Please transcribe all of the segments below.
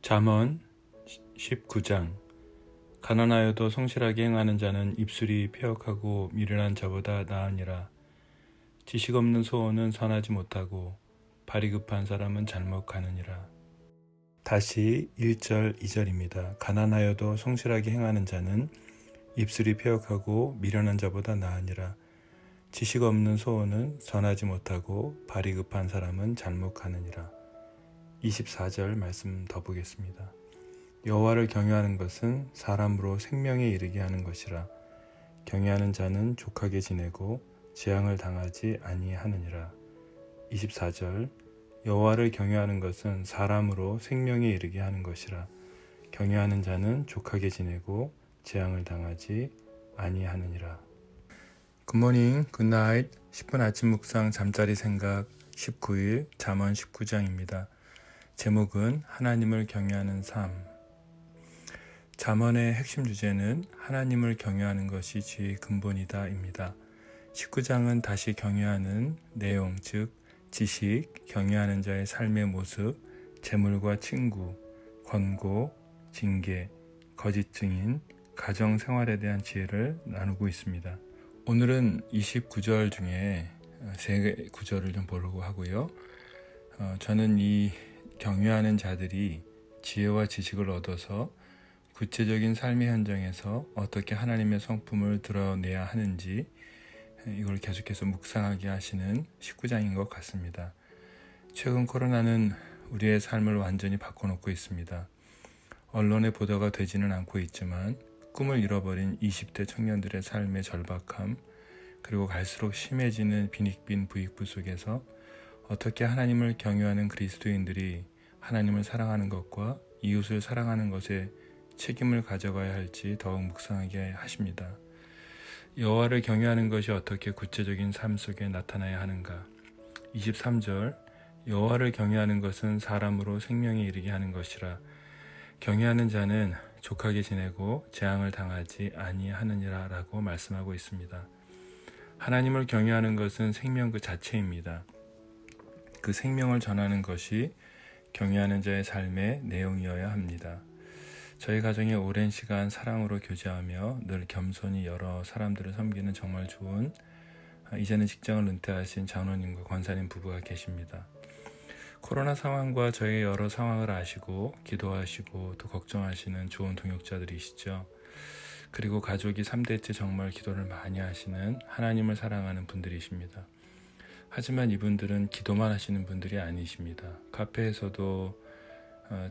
잠언 19장. 가난하여도 성실하게 행하는 자는 입술이 패역하고 미련한 자보다 나으니라. 지식 없는 소원은 선하지 못하고 발이 급한 사람은 잘못 가느니라. 다시 1절 2절입니다. 가난하여도 성실하게 행하는 자는 입술이 패역하고 미련한 자보다 나으니라. 지식 없는 소원은 선하지 못하고 발이 급한 사람은 잘못 가느니라. 24절 말씀 더 보겠습니다. 여호와를 경외하는 것은 사람으로 생명에 이르게 하는 것이라. 경외하는 자는 족하게 지내고 재앙을 당하지 아니하느니라. 24절 여호와를 경외하는 것은 사람으로 생명에 이르게 하는 것이라. 경외하는 자는 족하게 지내고 재앙을 당하지 아니하느니라. 굿모닝, 굿나잇, 10분 아침 묵상 잠자리 생각 19일 잠언 19장입니다. 제목은 하나님을 경외하는 삶. 잠언의 핵심 주제는 하나님을 경외하는 것이 지혜의 근본이다 입니다. 19장은 다시 경외하는 내용, 즉 지식, 경외하는 자의 삶의 모습, 재물과 친구, 권고, 징계, 거짓 증인, 가정 생활에 대한 지혜를 나누고 있습니다. 오늘은 29절 중에 세 구절을 좀 보려고 하고요. 저는 이 경외하는 자들이 지혜와 지식을 얻어서 구체적인 삶의 현장에서 어떻게 하나님의 성품을 드러내야 하는지 이걸 계속해서 묵상하게 하시는 19장인 것 같습니다. 최근 코로나는 우리의 삶을 완전히 바꿔놓고 있습니다. 언론의 보도가 되지는 않고 있지만 꿈을 잃어버린 20대 청년들의 삶의 절박함, 그리고 갈수록 심해지는 빈익빈 부익부 속에서 어떻게 하나님을 경외하는 그리스도인들이 하나님을 사랑하는 것과 이웃을 사랑하는 것에 책임을 가져가야 할지 더욱 묵상하게 하십니다. 여호와를 경외하는 것이 어떻게 구체적인 삶 속에 나타나야 하는가. 23절 여호와를 경외하는 것은 사람으로 생명에 이르게 하는 것이라. 경외하는 자는 족하게 지내고 재앙을 당하지 아니하느니라 라고 말씀하고 있습니다. 하나님을 경외하는 것은 생명 그 자체입니다. 그 생명을 전하는 것이 경외하는 자의 삶의 내용이어야 합니다. 저희 가정에 오랜 시간 사랑으로 교제하며 늘 겸손히 여러 사람들을 섬기는 정말 좋은 이제는 직장을 은퇴하신 장로님과 권사님 부부가 계십니다. 코로나 상황과 저의 여러 상황을 아시고 기도하시고 또 걱정하시는 좋은 동역자들이시죠. 그리고 가족이 3대째 정말 기도를 많이 하시는 하나님을 사랑하는 분들이십니다. 하지만 이분들은 기도만 하시는 분들이 아니십니다. 카페에서도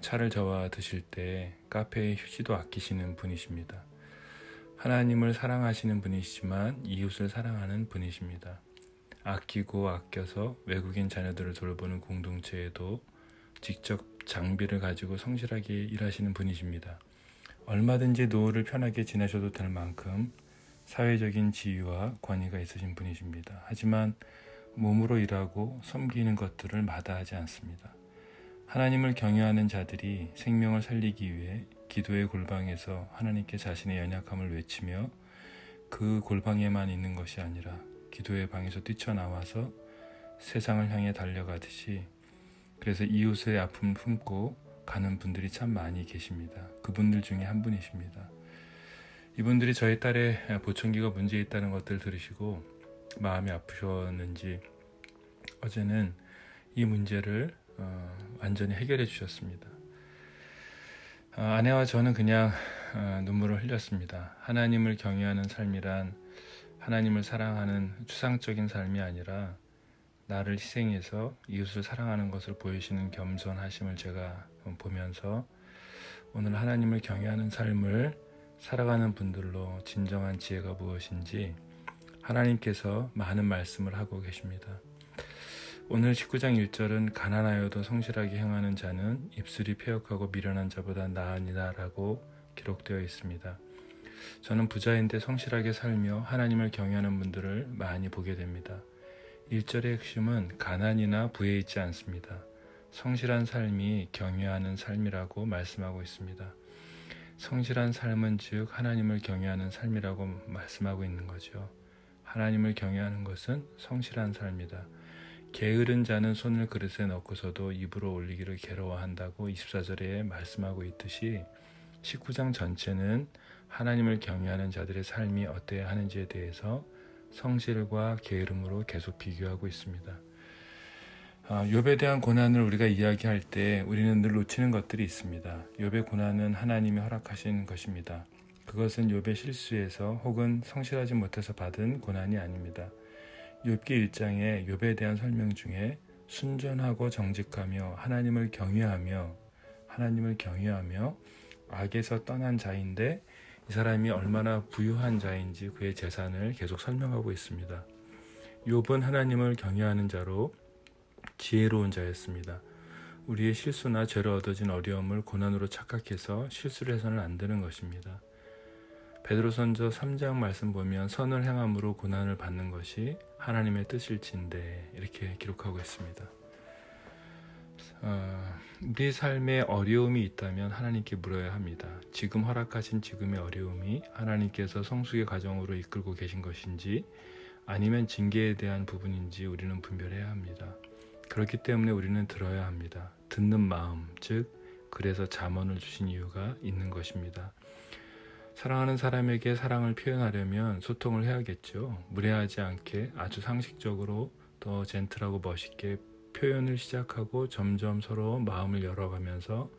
차를 저와 드실 때 카페의 휴지도 아끼시는 분이십니다. 하나님을 사랑하시는 분이시지만 이웃을 사랑하는 분이십니다. 아끼고 아껴서 외국인 자녀들을 돌보는 공동체에도 직접 장비를 가지고 성실하게 일하시는 분이십니다. 얼마든지 노후를 편하게 지내셔도 될 만큼 사회적인 지위와 권위가 있으신 분이십니다. 하지만 몸으로 일하고 섬기는 것들을 마다하지 않습니다. 하나님을 경외하는 자들이 생명을 살리기 위해 기도의 골방에서 하나님께 자신의 연약함을 외치며 그 골방에만 있는 것이 아니라 기도의 방에서 뛰쳐나와서 세상을 향해 달려가듯이 그래서 이웃의 아픔을 품고 가는 분들이 참 많이 계십니다. 그분들 중에 한 분이십니다. 이분들이 저희 딸의 보청기가 문제 있다는 것들을 들으시고 마음이 아프셨는지 어제는 이 문제를 완전히 해결해 주셨습니다. 아내와 저는 그냥 눈물을 흘렸습니다. 하나님을 경외하는 삶이란 하나님을 사랑하는 추상적인 삶이 아니라 나를 희생해서 이웃을 사랑하는 것을 보이시는 겸손하심을 제가 보면서 오늘 하나님을 경외하는 삶을 살아가는 분들로 진정한 지혜가 무엇인지 하나님께서 많은 말씀을 하고 계십니다. 오늘 19장 1절은 가난하여도 성실하게 행하는 자는 입술이 패역하고 미련한 자보다 나으니라 라고 기록되어 있습니다. 저는 부자인데 성실하게 살며 하나님을 경외하는 분들을 많이 보게 됩니다. 1절의 핵심은 가난이나 부에 있지 않습니다. 성실한 삶이 경외하는 삶이라고 말씀하고 있습니다. 성실한 삶은 즉 하나님을 경외하는 삶이라고 말씀하고 있는 거죠. 하나님을 경외하는 것은 성실한 삶이다. 게으른 자는 손을 그릇에 넣고서도 입으로 올리기를 괴로워한다고 24절에 말씀하고 있듯이 19장 전체는 하나님을 경외하는 자들의 삶이 어때야 하는지에 대해서 성실과 게으름으로 계속 비교하고 있습니다. 욥에 대한 고난을 우리가 이야기할 때 우리는 늘 놓치는 것들이 있습니다. 욥의 고난은 하나님이 허락하신 것입니다. 그것은 욥의 실수에서 혹은 성실하지 못해서 받은 고난이 아닙니다. 욥기 1장에 욥에 대한 설명 중에 순전하고 정직하며 하나님을 경외하며 악에서 떠난 자인데 이 사람이 얼마나 부유한 자인지 그의 재산을 계속 설명하고 있습니다. 욥은 하나님을 경외하는 자로 지혜로운 자였습니다. 우리의 실수나 죄로 얻어진 어려움을 고난으로 착각해서 실수를 해서는 안 되는 것입니다. 베드로전서 3장 말씀 보면 선을 행함으로 고난을 받는 것이 하나님의 뜻일진데 이렇게 기록하고 있습니다. 우리 삶에 어려움이 있다면 하나님께 물어야 합니다. 지금 허락하신 지금의 어려움이 하나님께서 성숙의 과정으로 이끌고 계신 것인지 아니면 징계에 대한 부분인지 우리는 분별해야 합니다. 그렇기 때문에 우리는 들어야 합니다. 듣는 마음, 즉 그래서 잠언을 주신 이유가 있는 것입니다. 사랑하는 사람에게 사랑을 표현하려면 소통을 해야겠죠. 무례하지 않게 아주 상식적으로 더 젠틀하고 멋있게 표현을 시작하고 점점 서로 마음을 열어가면서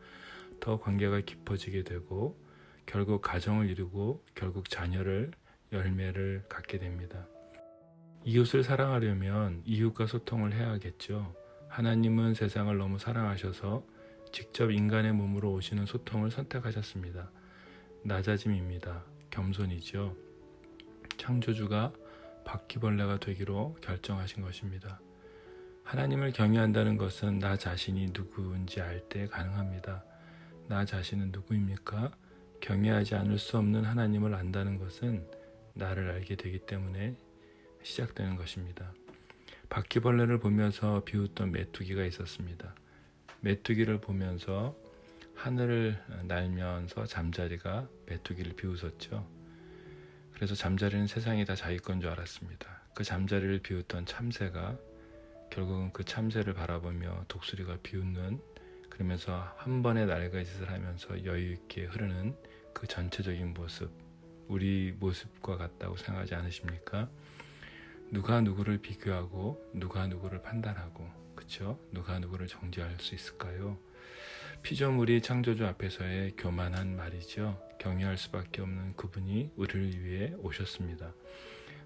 더 관계가 깊어지게 되고 결국 가정을 이루고 결국 자녀를 열매를 갖게 됩니다. 이웃을 사랑하려면 이웃과 소통을 해야겠죠. 하나님은 세상을 너무 사랑하셔서 직접 인간의 몸으로 오시는 소통을 선택하셨습니다. 낮아짐입니다. 겸손이죠. 창조주가 바퀴벌레가 되기로 결정하신 것입니다. 하나님을 경외한다는 것은 나 자신이 누구인지 알 때 가능합니다. 나 자신은 누구입니까? 경외하지 않을 수 없는 하나님을 안다는 것은 나를 알게 되기 때문에 시작되는 것입니다. 바퀴벌레를 보면서 비웃던 메뚜기가 있었습니다. 메뚜기를 보면서 하늘을 날면서 잠자리가 메뚜기를 비웃었죠. 그래서 잠자리는 세상이 다 자기 건 줄 알았습니다. 그 잠자리를 비웃던 참새가 결국은 그 참새를 바라보며 독수리가 비웃는, 그러면서 한 번의 날개짓을 하면서 여유 있게 흐르는 그 전체적인 모습, 우리 모습과 같다고 생각하지 않으십니까? 누가 누구를 비교하고 누가 누구를 판단하고, 그쵸? 누가 누구를 정죄할 수 있을까요? 피조물이 창조주 앞에서의 교만한 말이죠. 경외할 수밖에 없는 그분이 우리를 위해 오셨습니다.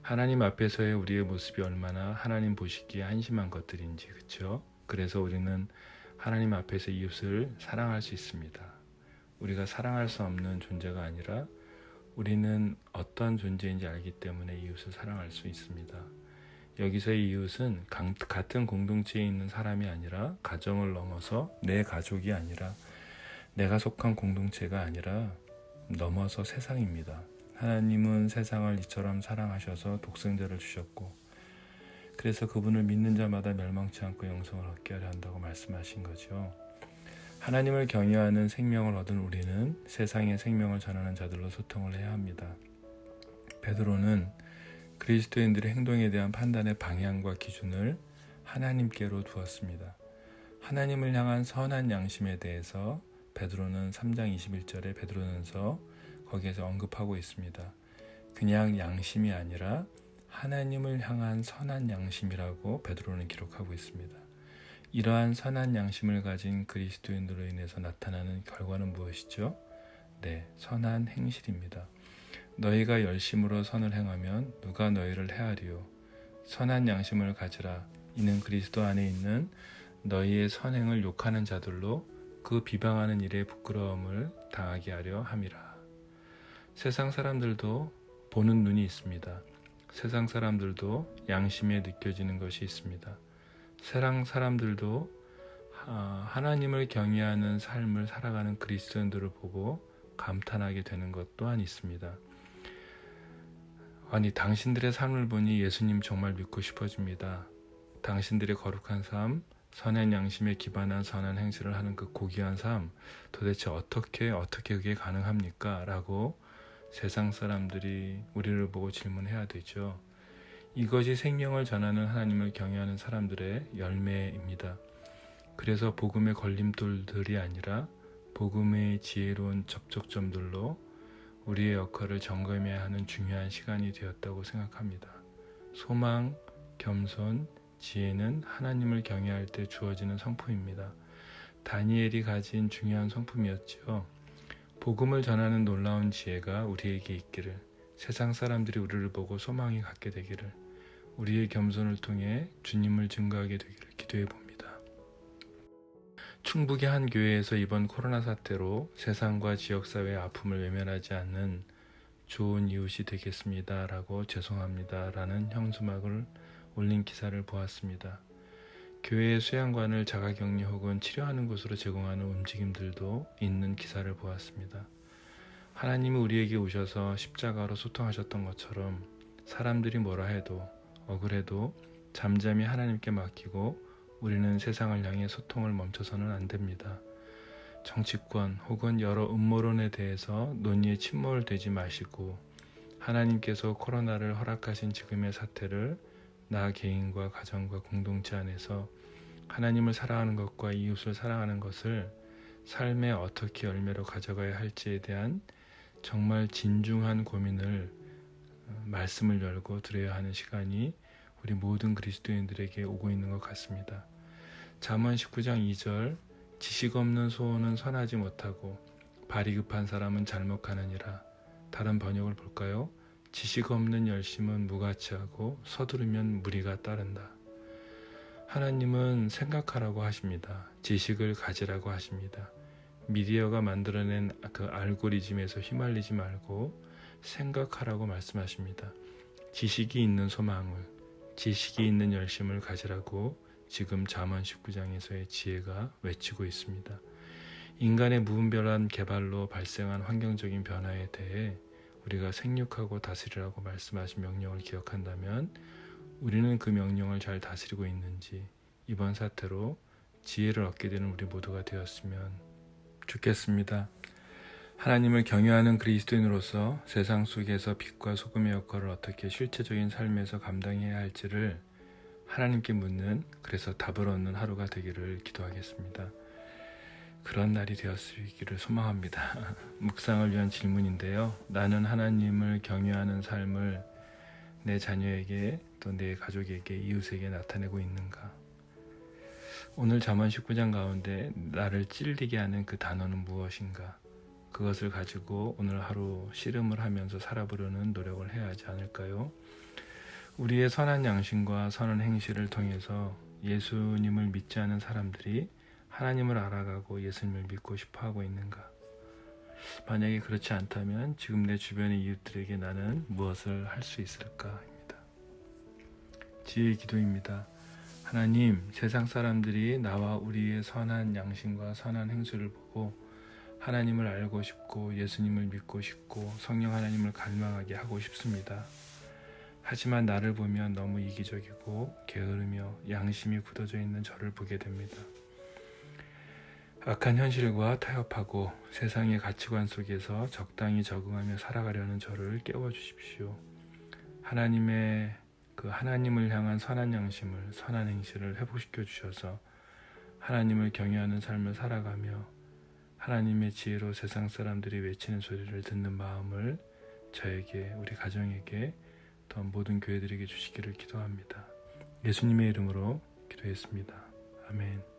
하나님 앞에서의 우리의 모습이 얼마나 하나님 보시기에 한심한 것들인지, 그쵸? 그래서 우리는 하나님 앞에서 이웃을 사랑할 수 있습니다. 우리가 사랑할 수 없는 존재가 아니라 우리는 어떤 존재인지 알기 때문에 이웃을 사랑할 수 있습니다. 여기서의 이웃은 같은 공동체에 있는 사람이 아니라 가정을 넘어서 내 가족이 아니라 내가 속한 공동체가 아니라 넘어서 세상입니다. 하나님은 세상을 이처럼 사랑하셔서 독생자를 주셨고 그래서 그분을 믿는 자마다 멸망치 않고 영생을 얻게 하려 한다고 말씀하신 거죠. 하나님을 경외하는 생명을 얻은 우리는 세상의 생명을 전하는 자들로 소통을 해야 합니다. 베드로는 그리스도인들의 행동에 대한 판단의 방향과 기준을 하나님께로 두었습니다. 하나님을 향한 선한 양심에 대해서 베드로는 3장 21절에 베드로전서 거기에서 언급하고 있습니다. 그냥 양심이 아니라 하나님을 향한 선한 양심이라고 베드로는 기록하고 있습니다. 이러한 선한 양심을 가진 그리스도인들로 인해서 나타나는 결과는 무엇이죠? 네, 선한 행실입니다. 너희가 열심으로 선을 행하면 누가 너희를 해하리요. 선한 양심을 가지라. 이는 그리스도 안에 있는 너희의 선행을 욕하는 자들로 그 비방하는 일에 부끄러움을 당하게 하려 함이라. 세상 사람들도 보는 눈이 있습니다. 세상 사람들도 양심에 느껴지는 것이 있습니다. 세상 사람들도 하나님을 경외하는 삶을 살아가는 그리스도인들을 보고 감탄하게 되는 것 또한 있습니다. 아니, 당신들의 삶을 보니 예수님 정말 믿고 싶어집니다. 당신들의 거룩한 삶, 선한 양심에 기반한 선한 행실을 하는 그 고귀한 삶, 도대체 어떻게 그게 가능합니까? 라고 세상 사람들이 우리를 보고 질문해야 되죠. 이것이 생명을 전하는 하나님을 경외하는 사람들의 열매입니다. 그래서 복음의 걸림돌들이 아니라 복음의 지혜로운 접촉점들로 우리의 역할을 점검해야 하는 중요한 시간이 되었다고 생각합니다. 소망, 겸손, 지혜는 하나님을 경외할 때 주어지는 성품입니다. 다니엘이 가진 중요한 성품이었죠. 복음을 전하는 놀라운 지혜가 우리에게 있기를, 세상 사람들이 우리를 보고 소망이 갖게 되기를, 우리의 겸손을 통해 주님을 증거하게 되기를 기도해 봅니다. 충북의 한 교회에서 이번 코로나 사태로 세상과 지역사회의 아픔을 외면하지 않는 좋은 이웃이 되겠습니다 라고 죄송합니다 라는 현수막을 올린 기사를 보았습니다. 교회의 수양관을 자가격리 혹은 치료하는 곳으로 제공하는 움직임들도 있는 기사를 보았습니다. 하나님이 우리에게 오셔서 십자가로 소통하셨던 것처럼 사람들이 뭐라 해도 억울해도 잠잠히 하나님께 맡기고 우리는 세상을 향해 소통을 멈춰서는 안 됩니다. 정치권 혹은 여러 음모론에 대해서 논의에 침몰되지 마시고 하나님께서 코로나를 허락하신 지금의 사태를 나 개인과 가정과 공동체 안에서 하나님을 사랑하는 것과 이웃을 사랑하는 것을 삶에 어떻게 열매로 가져가야 할지에 대한 정말 진중한 고민을 말씀을 열고 드려야 하는 시간이 우리 모든 그리스도인들에게 오고 있는 것 같습니다. 잠언 19장 2절 지식 없는 소원은 선하지 못하고 발이 급한 사람은 잘못하느니라. 다른 번역을 볼까요? 지식 없는 열심은 무가치하고 서두르면 무리가 따른다. 하나님은 생각하라고 하십니다. 지식을 가지라고 하십니다. 미디어가 만들어낸 그 알고리즘에서 휘말리지 말고 생각하라고 말씀하십니다. 지식이 있는 소망을, 지식이 있는 열심을 가지라고 지금 잠언 19장에서의 지혜가 외치고 있습니다. 인간의 무분별한 개발로 발생한 환경적인 변화에 대해 우리가 생육하고 다스리라고 말씀하신 명령을 기억한다면 우리는 그 명령을 잘 다스리고 있는지 이번 사태로 지혜를 얻게 되는 우리 모두가 되었으면 좋겠습니다. 하나님을 경외하는 그리스도인으로서 세상 속에서 빛과 소금의 역할을 어떻게 실제적인 삶에서 감당해야 할지를 하나님께 묻는, 그래서 답을 얻는 하루가 되기를 기도하겠습니다. 그런 날이 되었기를 소망합니다. 묵상을 위한 질문인데요. 나는 하나님을 경외하는 삶을 내 자녀에게 또 내 가족에게 이웃에게 나타내고 있는가? 오늘 잠언 19장 가운데 나를 찔리게 하는 그 단어는 무엇인가? 그것을 가지고 오늘 하루 씨름을 하면서 살아보려는 노력을 해야 하지 않을까요? 우리의 선한 양심과 선한 행실을 통해서 예수님을 믿지 않은 사람들이 하나님을 알아가고 예수님을 믿고 싶어하고 있는가? 만약에 그렇지 않다면 지금 내 주변의 이웃들에게 나는 무엇을 할 수 있을까입니다. 지혜의 기도입니다. 하나님, 세상 사람들이 나와 우리의 선한 양심과 선한 행실을 보고 하나님을 알고 싶고 예수님을 믿고 싶고 성령 하나님을 갈망하게 하고 싶습니다. 하지만 나를 보면 너무 이기적이고 게으르며 양심이 굳어져 있는 저를 보게 됩니다. 악한 현실과 타협하고 세상의 가치관 속에서 적당히 적응하며 살아가려는 저를 깨워주십시오. 하나님의 하나님을 향한 선한 양심을, 선한 행실을 회복시켜 주셔서 하나님을 경외하는 삶을 살아가며 하나님의 지혜로 세상 사람들이 외치는 소리를 듣는 마음을 저에게, 우리 가정에게, 또 모든 교회들에게 주시기를 기도합니다. 예수님의 이름으로 기도했습니다. 아멘.